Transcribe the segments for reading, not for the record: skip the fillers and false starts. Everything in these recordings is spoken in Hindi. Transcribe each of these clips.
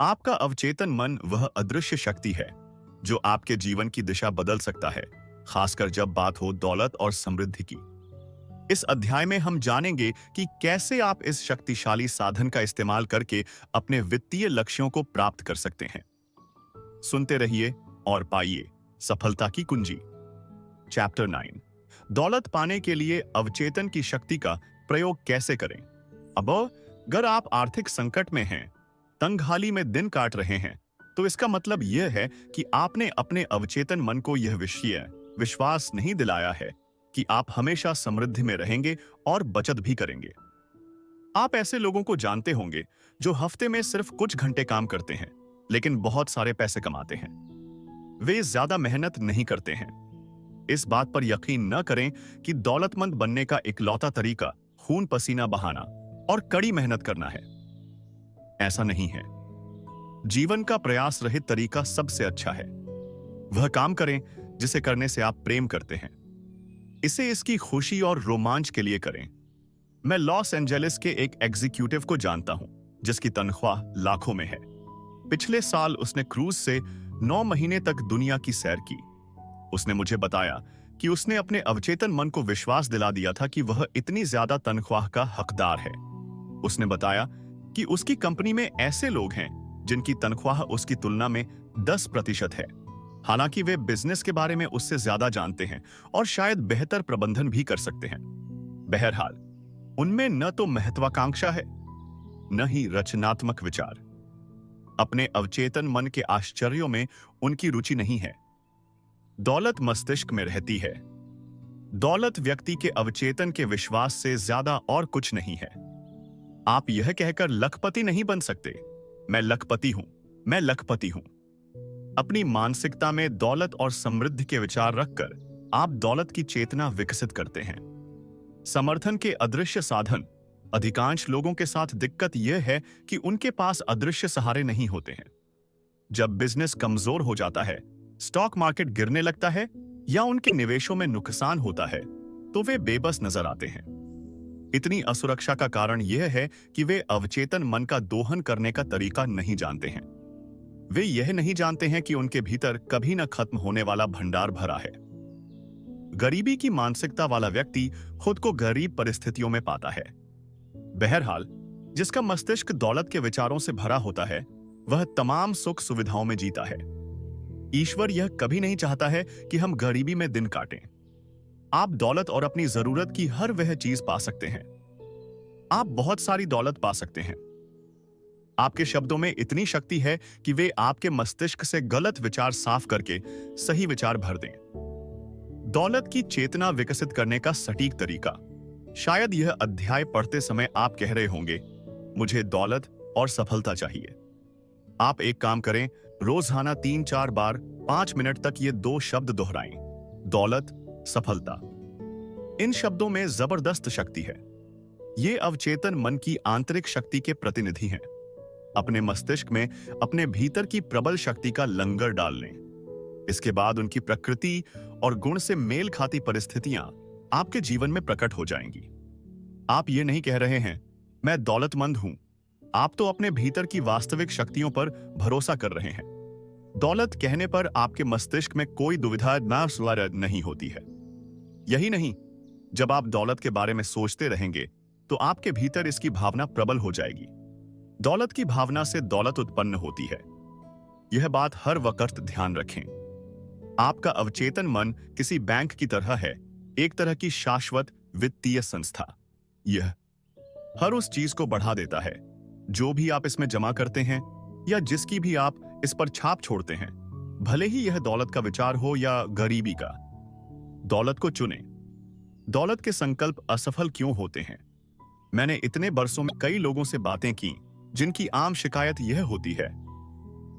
आपका अवचेतन मन वह अदृश्य शक्ति है जो आपके जीवन की दिशा बदल सकता है, खासकर जब बात हो दौलत और समृद्धि की। इस अध्याय में हम जानेंगे कि कैसे आप इस शक्तिशाली साधन का इस्तेमाल करके अपने वित्तीय लक्ष्यों को प्राप्त कर सकते हैं। सुनते रहिए और पाइए सफलता की कुंजी। चैप्टर 9, दौलत पाने के लिए अवचेतन की शक्ति का प्रयोग कैसे करें। अब अगर आप आर्थिक संकट में हैं, तंगहाली में दिन काट रहे हैं, तो इसका मतलब यह है कि आपने अपने अवचेतन मन को यह विश्वास नहीं दिलाया है कि आप हमेशा समृद्धि में रहेंगे और बचत भी करेंगे। आप ऐसे लोगों को जानते होंगे जो हफ्ते में सिर्फ कुछ घंटे काम करते हैं लेकिन बहुत सारे पैसे कमाते हैं। वे ज्यादा मेहनत नहीं करते हैं। इस बात पर यकीन न करें कि दौलतमंद बनने का इकलौता तरीका खून पसीना बहाना और कड़ी मेहनत करना है। ऐसा नहीं है। जीवन का प्रयास रहित तरीका सबसे अच्छा है। वह काम करें जिसे करने से आप प्रेम करते हैं। इसे इसकी खुशी और रोमांच के लिए करें। मैं लॉस एंजेलिस के एक एग्जीक्यूटिव को जानता हूं जिसकी तनख्वाह लाखों में है। पिछले साल उसने क्रूज से 9 महीने तक दुनिया की सैर की। उसने मुझे बताया कि उसने अपने अवचेतन मन को विश्वास दिला दिया था कि वह इतनी ज्यादा तनख्वाह का हकदार है। उसने बताया कि उसकी कंपनी में ऐसे लोग हैं जिनकी तनख्वाह उसकी तुलना में 10% है। हालांकि वे बिजनेस के बारे में उससे ज्यादा जानते हैं और शायद बेहतर प्रबंधन भी कर सकते हैं। बहरहाल, उनमें न तो महत्वाकांक्षा है न ही रचनात्मक विचार। अपने अवचेतन मन के आश्चर्यों में उनकी रुचि नहीं है। दौलत मस्तिष्क में रहती है। दौलत व्यक्ति के अवचेतन के विश्वास से ज्यादा और कुछ नहीं है। आप यह कहकर लखपति नहीं बन सकते, मैं लखपति हूं, मैं लखपति हूं। अपनी मानसिकता में दौलत और समृद्धि के विचार रखकर आप दौलत की चेतना विकसित करते हैं। समर्थन के अदृश्य साधन। अधिकांश लोगों के साथ दिक्कत यह है कि उनके पास अदृश्य सहारे नहीं होते हैं। जब बिजनेस कमजोर हो जाता है, स्टॉक मार्केट गिरने लगता है या उनके निवेशों में नुकसान होता है, तो वे बेबस नजर आते हैं। इतनी असुरक्षा का कारण यह है कि वे अवचेतन मन का दोहन करने का तरीका नहीं जानते हैं। वे यह नहीं जानते हैं कि उनके भीतर कभी न खत्म होने वाला भंडार भरा है। गरीबी की मानसिकता वाला व्यक्ति खुद को गरीब परिस्थितियों में पाता है। बहरहाल, जिसका मस्तिष्क दौलत के विचारों से भरा होता है, वह तमाम सुख सुविधाओं में जीता है। ईश्वर यह कभी नहीं चाहता है कि हम गरीबी में दिन काटें। आप दौलत और अपनी जरूरत की हर वह चीज पा सकते हैं। आप बहुत सारी दौलत पा सकते हैं। आपके शब्दों में इतनी शक्ति है कि वे आपके मस्तिष्क से गलत विचार साफ करके सही विचार भर दें। दौलत की चेतना विकसित करने का सटीक तरीका। शायद यह अध्याय पढ़ते समय आप कह रहे होंगे, मुझे दौलत और सफलता चाहिए। आप एक काम करें, रोजाना 3-4 बार 5 मिनट तक ये 2 शब्द दोहराएं, दौलत, सफलता। इन शब्दों में जबरदस्त शक्ति है। ये अवचेतन मन की आंतरिक शक्ति के प्रतिनिधि हैं। अपने मस्तिष्क में अपने भीतर की प्रबल शक्ति का लंगर डाल लें। इसके बाद उनकी प्रकृति और गुण से मेल खाती परिस्थितियां आपके जीवन में प्रकट हो जाएंगी। आप ये नहीं कह रहे हैं, मैं दौलतमंद हूं। आप तो अपने भीतर की वास्तविक शक्तियों पर भरोसा कर रहे हैं। दौलत कहने पर आपके मस्तिष्क में कोई दुविधा नहीं होती है। यही नहीं, जब आप दौलत के बारे में सोचते रहेंगे तो आपके भीतर इसकी भावना प्रबल हो जाएगी। दौलत की भावना से दौलत उत्पन्न होती है। यह बात हर वक्त ध्यान रखें। आपका अवचेतन मन किसी बैंक की तरह है, एक तरह की शाश्वत वित्तीय संस्था। यह हर उस चीज को बढ़ा देता है जो भी आप इसमें जमा करते हैं या जिसकी भी आप इस पर छाप छोड़ते हैं, भले ही यह दौलत का विचार हो या गरीबी का। दौलत को चुनें। दौलत के संकल्प असफल क्यों होते हैं? मैंने इतने बरसों में कई लोगों से बातें की जिनकी आम शिकायत यह होती है,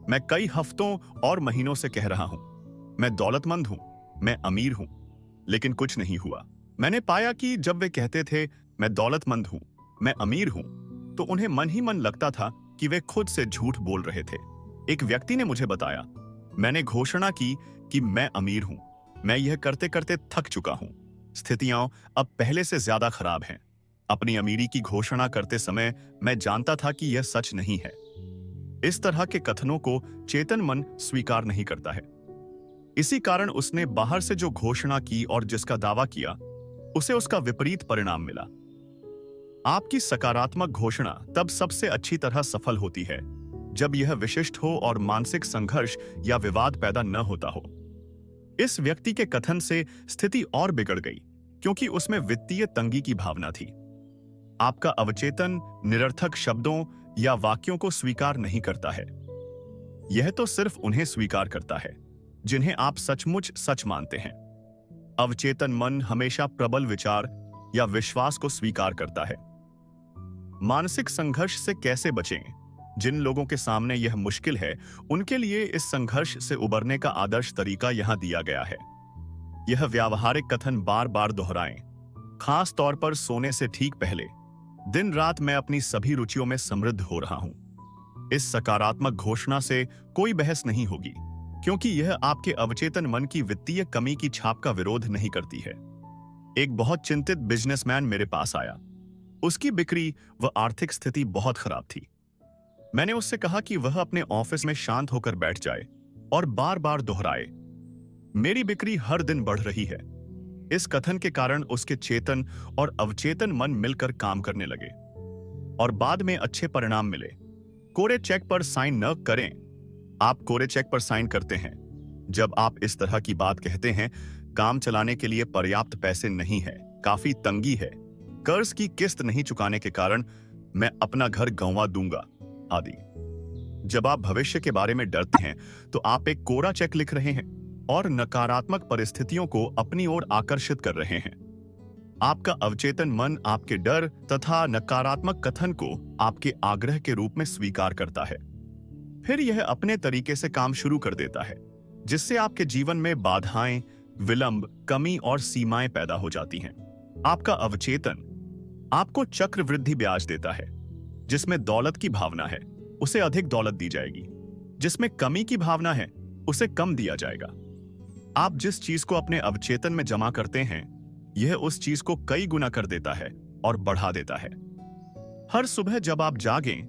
मैं कई हफ्तों और महीनों से कह रहा हूं, मैं दौलतमंद हूं, मैं अमीर हूं, लेकिन कुछ नहीं हुआ। मैंने पाया कि जब वे कहते थे मैं दौलतमंद हूं, मैं अमीर हूं, तो उन्हें मन ही मन लगता था कि वे खुद से झूठ बोल रहे थे। एक व्यक्ति ने मुझे बताया, मैंने घोषणा की कि मैं अमीर हूं, मैं यह करते करते थक चुका हूं। स्थितियां अब पहले से ज्यादा खराब हैं। अपनी अमीरी की घोषणा करते समय मैं जानता था कि यह सच नहीं है। इस तरह के कथनों को चेतन मन स्वीकार नहीं करता है। इसी कारण उसने बाहर से जो घोषणा की और जिसका दावा किया, उसे उसका विपरीत परिणाम मिला। आपकी सकारात्मक घोषणा तब सबसे अच्छी तरह सफल होती है जब यह विशिष्ट हो और मानसिक संघर्ष या विवाद पैदा न होता हो। इस व्यक्ति के कथन से स्थिति और बिगड़ गई क्योंकि उसमें वित्तीय तंगी की भावना थी। आपका अवचेतन निरर्थक शब्दों या वाक्यों को स्वीकार नहीं करता है। यह तो सिर्फ उन्हें स्वीकार करता है जिन्हें आप सचमुच सच मानते हैं। अवचेतन मन हमेशा प्रबल विचार या विश्वास को स्वीकार करता है। मानसिक संघर्ष से कैसे बचें? जिन लोगों के सामने यह मुश्किल है, उनके लिए इस संघर्ष से उबरने का आदर्श तरीका यहां दिया गया है। यह व्यावहारिक कथन बार बार दोहराएं, खास तौर पर सोने से ठीक पहले। दिन रात मैं अपनी सभी रुचियों में समृद्ध हो रहा हूं। इस सकारात्मक घोषणा से कोई बहस नहीं होगी क्योंकि यह आपके अवचेतन मन की वित्तीय कमी की छाप का विरोध नहीं करती है। एक बहुत चिंतित बिजनेसमैन मेरे पास आया। उसकी बिक्री व आर्थिक स्थिति बहुत खराब थी। मैंने उससे कहा कि वह अपने ऑफिस में शांत होकर बैठ जाए और बार बार दोहराए, मेरी बिक्री हर दिन बढ़ रही है। इस कथन के कारण उसके चेतन और अवचेतन मन मिलकर काम करने लगे और बाद में अच्छे परिणाम मिले। कोरे चेक पर साइन न करें। आप कोरे चेक पर साइन करते हैं जब आप इस तरह की बात कहते हैं, काम चलाने के लिए पर्याप्त पैसे नहीं है, काफी तंगी है, कर्ज की किस्त नहीं चुकाने के कारण मैं अपना घर गंवा दूंगा आदि। जब आप भविष्य के बारे में डरते हैं तो आप एक कोरा चेक लिख रहे हैं और नकारात्मक परिस्थितियों को अपनी ओर आकर्षित कर रहे हैं। आपका अवचेतन मन आपके डर तथा नकारात्मक कथन को आपके आग्रह के रूप में स्वीकार करता है। फिर यह अपने तरीके से काम शुरू कर देता है, जिससे आपके जीवन में बाधाएं, विलंब, कमी और सीमाएं पैदा हो जाती हैं। आपका अवचेतन आपको चक्रवृद्धि ब्याज देता है। जिसमें दौलत की भावना है, उसे अधिक दौलत दी जाएगी। जिसमें कमी की भावना है, उसे कम दिया जाएगा। आप जिस चीज को अपने अवचेतन में जमा करते हैं, यह उस चीज को कई गुना कर देता है और बढ़ा देता है। हर सुबह जब आप जागें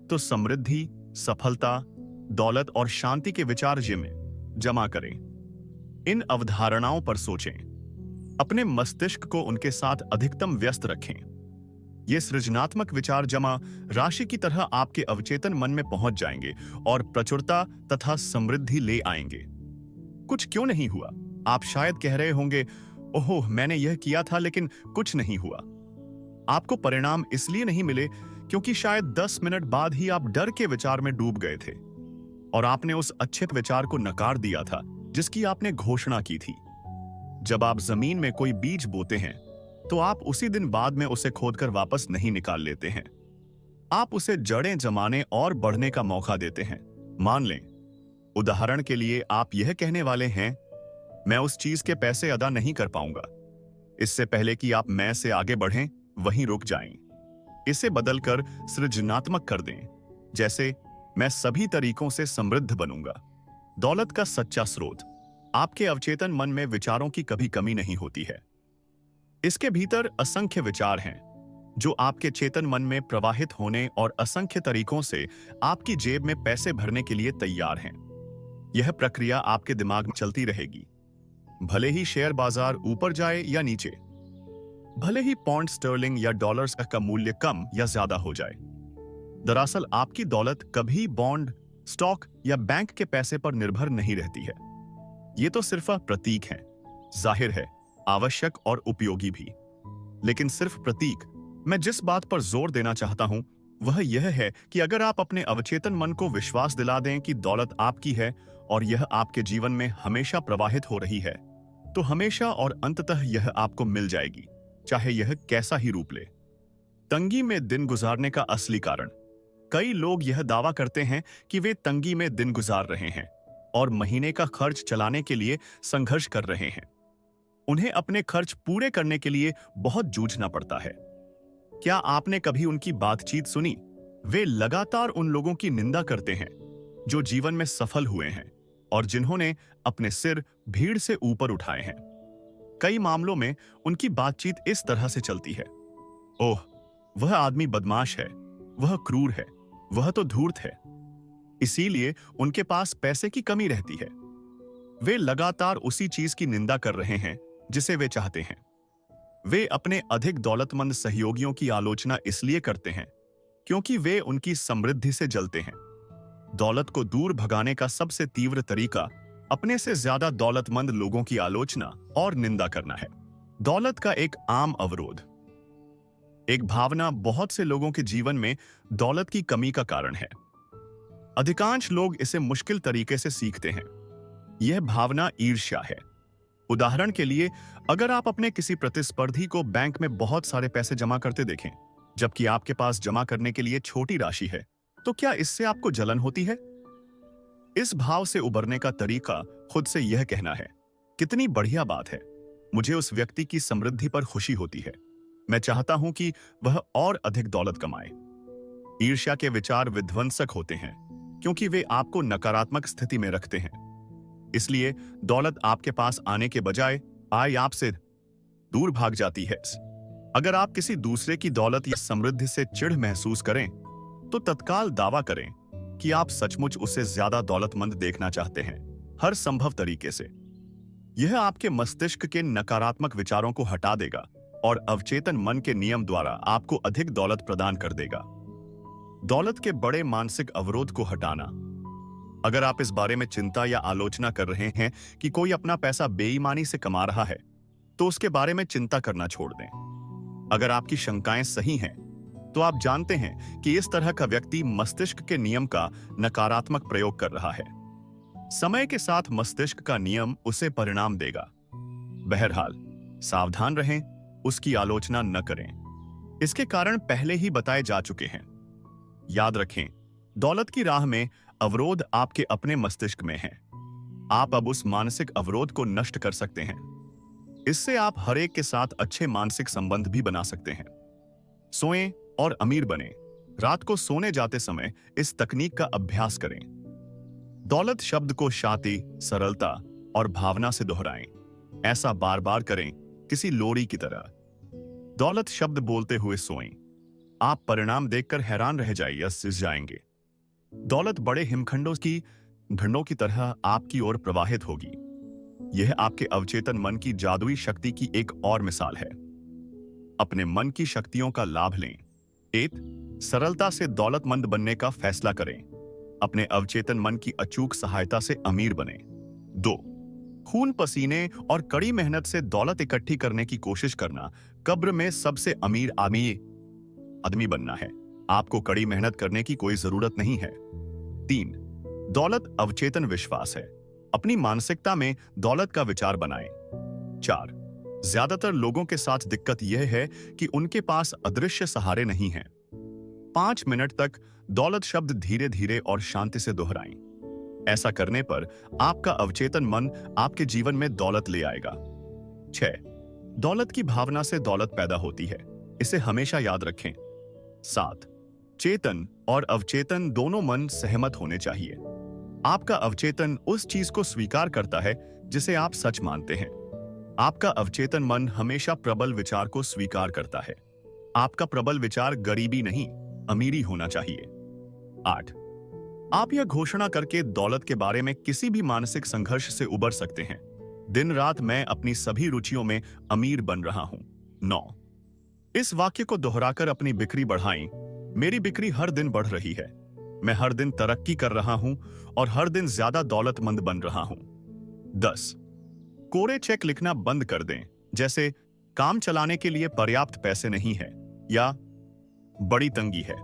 तो समृद्धि, सफलता, दौलत और शांति के विचार में जमा करें। इन अवधारणाओं पर सोचें। अपने मस्तिष्क को उनके साथ अधिकतम व्यस्त रखें। ये सृजनात्मक विचार जमा राशि की तरह आपके अवचेतन मन में पहुंच जाएंगे और प्रचुरता तथा समृद्धि ले आएंगे। कुछ क्यों नहीं हुआ? आप शायद कह रहे होंगे, ओहो, मैंने यह किया था लेकिन कुछ नहीं हुआ। आपको परिणाम इसलिए नहीं मिले क्योंकि शायद 10 मिनट बाद ही आप डर के विचार में डूब गए थे और आपने उस अच्छे विचार को नकार दिया था जिसकी आपने घोषणा की थी। जब आप जमीन में कोई बीज बोते हैं तो आप उसी दिन बाद में उसे खोदकर वापस नहीं निकाल लेते हैं। आप उसे जड़ें जमाने और बढ़ने का मौका देते हैं। मान लें, उदाहरण के लिए आप यह कहने वाले हैं, मैं उस चीज के पैसे अदा नहीं कर पाऊंगा। इससे पहले कि आप मैं से आगे बढ़ें, वहीं रुक जाएं। इसे बदलकर सृजनात्मक कर दें, जैसे मैं सभी तरीकों से समृद्ध बनूंगा। दौलत का सच्चा स्रोत। आपके अवचेतन मन में विचारों की कभी कमी नहीं होती है। इसके भीतर असंख्य विचार हैं जो आपके चेतन मन में प्रवाहित होने और असंख्य तरीकों से आपकी जेब में पैसे भरने के लिए तैयार हैं। यह प्रक्रिया आपके दिमाग में चलती रहेगी, भले ही शेयर बाजार ऊपर जाए या नीचे, भले ही पाउंड स्टर्लिंग या डॉलर्स का मूल्य कम या ज्यादा हो जाए। दरअसल आपकी दौलत कभी बॉन्ड, स्टॉक या बैंक के पैसे पर निर्भर नहीं रहती है। ये तो सिर्फ प्रतीक हैं, जाहिर है आवश्यक और उपयोगी भी, लेकिन सिर्फ प्रतीक। मैं जिस बात पर जोर देना चाहता हूं वह यह है कि अगर आप अपने अवचेतन मन को विश्वास दिला दें कि दौलत आपकी है और यह आपके जीवन में हमेशा प्रवाहित हो रही है, तो हमेशा और अंततः यह आपको मिल जाएगी, चाहे यह कैसा ही रूप ले। तंगी में दिन गुजारने का असली कारण। कई लोग यह दावा करते हैं कि वे तंगी में दिन गुजार रहे हैं और महीने का खर्च चलाने के लिए संघर्ष कर रहे हैं। उन्हें अपने खर्च पूरे करने के लिए बहुत जूझना पड़ता है। क्या आपने कभी उनकी बातचीत सुनी? वे लगातार उन लोगों की निंदा करते हैं जो जीवन में सफल हुए हैं और जिन्होंने अपने सिर भीड़ से ऊपर उठाए हैं। कई मामलों में उनकी बातचीत इस तरह से चलती है, ओह, वह आदमी बदमाश है, वह क्रूर है, वह तो धूर्त है। इसीलिए उनके पास पैसे की कमी रहती है। वे लगातार उसी चीज की निंदा कर रहे हैं जिसे वे चाहते हैं। वे अपने अधिक दौलतमंद सहयोगियों की आलोचना इसलिए करते हैं क्योंकि वे उनकी समृद्धि से जलते हैं। दौलत को दूर भगाने का सबसे तीव्र तरीका अपने से ज्यादा दौलतमंद लोगों की आलोचना और निंदा करना है। दौलत का एक आम अवरोध, एक भावना बहुत से लोगों के जीवन में दौलत की कमी का कारण है। अधिकांश लोग इसे मुश्किल तरीके से सीखते हैं। यह भावना ईर्ष्या है। उदाहरण के लिए, अगर आप अपने किसी प्रतिस्पर्धी को बैंक में बहुत सारे पैसे जमा करते देखें, जबकि आपके पास जमा करने के लिए छोटी राशि है, तो क्या इससे आपको जलन होती है? इस भाव से उबरने का तरीका खुद से यह कहना है, कितनी बढ़िया बात है, मुझे उस व्यक्ति की समृद्धि पर खुशी होती है, मैं चाहता हूं कि वह और अधिक दौलत कमाए। ईर्ष्या के विचार विध्वंसक होते हैं क्योंकि वे आपको नकारात्मक स्थिति में रखते हैं। इसलिए दौलत आपके पास आने के बजाय आय आपसे दूर भाग जाती है। अगर आप किसी दूसरे की दौलत या समृद्धि से चिढ़ महसूस करें, तो तत्काल दावा करें कि आप सचमुच उसे ज्यादा दौलतमंद देखना चाहते हैं, हर संभव तरीके से। यह आपके मस्तिष्क के नकारात्मक विचारों को हटा देगा और अवचेतन मन के नियम द्वारा आपको अधिक दौलत प्रदान कर देगा। दौलत के बड़े मानसिक अवरोध को हटाना। अगर आप इस बारे में चिंता या आलोचना कर रहे हैं कि कोई अपना पैसा बेईमानी से कमा रहा है, तो उसके बारे में चिंता करना छोड़ दें। अगर आपकी शंकाएं सही हैं, तो आप जानते हैं कि इस तरह का व्यक्ति मस्तिष्क के नियम का नकारात्मक प्रयोग कर रहा है। समय के साथ मस्तिष्क का नियम उसे परिणाम देगा। बहरहाल, सावधान रहें, उसकी आलोचना न करें। इसके कारण पहले ही बताए जा चुके हैं। याद रखें, दौलत की राह में अवरोध आपके अपने मस्तिष्क में है। आप अब उस मानसिक अवरोध को नष्ट कर सकते हैं। इससे आप हर एक के साथ अच्छे मानसिक संबंध भी बना सकते हैं। सोएं और अमीर बने। रात को सोने जाते समय इस तकनीक का अभ्यास करें। दौलत शब्द को शांति, सरलता और भावना से दोहराएं। ऐसा बार बार करें, किसी लोरी की तरह। दौलत शब्द बोलते हुए सोएं। आप परिणाम देखकर हैरान रह जाइए, सिस जाएंगे। दौलत बड़े हिमखंडों की घंडों की तरह आपकी ओर प्रवाहित होगी। यह आपके अवचेतन मन की जादुई शक्ति की एक और मिसाल है। अपने मन की शक्तियों का लाभ लें। 1. सरलता से दौलतमंद बनने का फैसला करें। अपने अवचेतन मन की अचूक सहायता से अमीर बने। 2. खून पसीने और कड़ी मेहनत से दौलत इकट्ठी करने की कोशिश करना कब्र में सबसे अमीर आदमी बनना है। आपको कड़ी मेहनत करने की कोई जरूरत नहीं है। 3. दौलत अवचेतन विश्वास है। अपनी मानसिकता में दौलत का विचार बनाएं। 4. ज्यादातर लोगों के साथ दिक्कत यह है कि उनके पास अदृश्य सहारे नहीं हैं। 5 मिनट तक दौलत शब्द धीरे धीरे और शांति से दोहराएं। ऐसा करने पर आपका अवचेतन मन आपके जीवन में दौलत ले आएगा। 6. दौलत की भावना से दौलत पैदा होती है, इसे हमेशा याद रखें। 7. चेतन और अवचेतन दोनों मन सहमत होने चाहिए। आपका अवचेतन उस चीज को स्वीकार करता है जिसे आप सच मानते हैं। आपका अवचेतन मन हमेशा प्रबल विचार को स्वीकार करता है। आपका प्रबल विचार गरीबी नहीं, अमीरी होना चाहिए। 8. आप यह घोषणा करके दौलत के बारे में किसी भी मानसिक संघर्ष से उबर सकते हैं, दिन रात मैं अपनी सभी रुचियों में अमीर बन रहा हूं। 9. इस वाक्य को दोहराकर अपनी बिक्री बढ़ाएं। मेरी बिक्री हर दिन बढ़ रही है, मैं हर दिन तरक्की कर रहा हूं और हर दिन ज्यादा दौलतमंद बन रहा हूं। 10. कोरे चेक लिखना बंद कर दें, जैसे काम चलाने के लिए पर्याप्त पैसे नहीं है या बड़ी तंगी है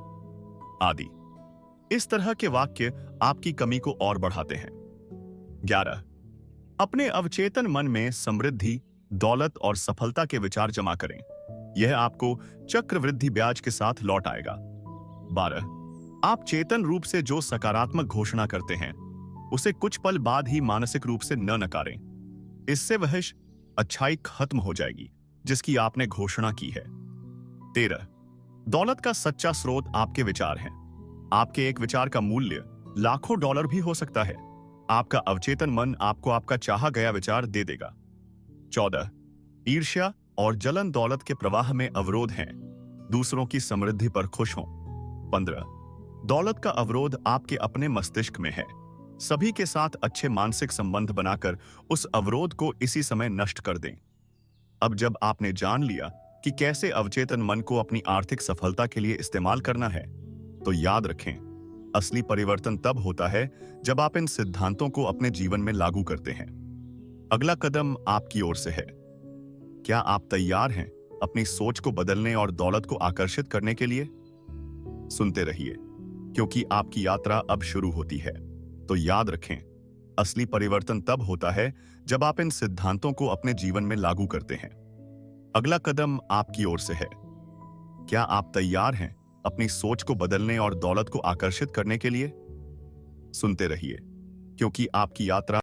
आदि। इस तरह के वाक्य आपकी कमी को और बढ़ाते हैं। 11. अपने अवचेतन मन में समृद्धि, दौलत और सफलता के विचार जमा करें। यह आपको चक्रवृद्धि ब्याज के साथ लौट आएगा। 12. आप चेतन रूप से जो सकारात्मक घोषणा करते हैं, उसे कुछ पल बाद ही मानसिक रूप से न नकारें। इससे वह अच्छाई खत्म हो जाएगी जिसकी आपने घोषणा की है। 13. दौलत का सच्चा स्रोत आपके विचार हैं। आपके एक विचार का मूल्य लाखों डॉलर भी हो सकता है। आपका अवचेतन मन आपको आपका चाहा गया विचार दे देगा। 14. ईर्ष्या और जलन दौलत के प्रवाह में अवरोध हैं। दूसरों की समृद्धि पर खुश हों। 15. दौलत का अवरोध आपके अपने मस्तिष्क में है। सभी के साथ अच्छे मानसिक संबंध बनाकर उस अवरोध को इसी समय नष्ट कर दें। अब जब आपने जान लिया कि कैसे अवचेतन मन को अपनी आर्थिक सफलता के लिए इस्तेमाल करना है, तो याद रखें, असली परिवर्तन तब होता है जब आप इन सिद्धांतों को अपने जीवन में लागू करते हैं। अगला कदम आपकी ओर से है। क्या आप तैयार हैं अपनी सोच को बदलने और दौलत को आकर्षित करने के लिए? सुनते रहिए, क्योंकि आपकी यात्रा अब शुरू होती है। तो याद रखें, असली परिवर्तन तब होता है जब आप इन सिद्धांतों को अपने जीवन में लागू करते हैं। अगला कदम आपकी ओर से है। क्या आप तैयार हैं अपनी सोच को बदलने और दौलत को आकर्षित करने के लिए? सुनते रहिए, क्योंकि आपकी यात्रा